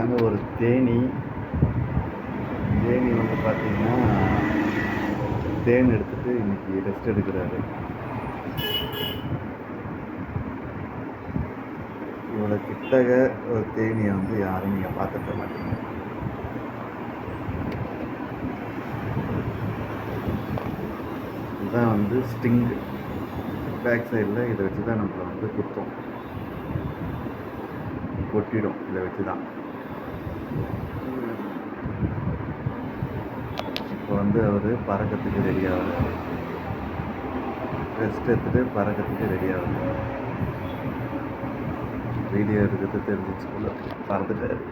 பாருங்க, ஒரு தேனி வந்து பார்த்தீங்கன்னா தேன் எடுத்துட்டு இன்னைக்கு ரெஸ்ட் எடுக்கிறாரு. இவ்வளோ கிட்டக ஒரு தேனியை வந்து யாரும் நீங்கள் பார்த்துக்க மாட்டீங்க. இதுதான் வந்து ஸ்டிங். பேக் சைடில் இதை வச்சு தான் நம்மளை வந்து குத்தும், கொட்டிடும். இதை வச்சு தான் இப்போ வந்து அவர் பறக்கிறதுக்கு ரெடி ஆகுறாரு. ரெஸ்ட் எடுத்துகிட்டு பறக்கிறதுக்கு ரெடி ஆகுது. வீடியோ எடுக்கிறது தெரிஞ்சிச்சுக்குள்ள பறந்துட்டார்.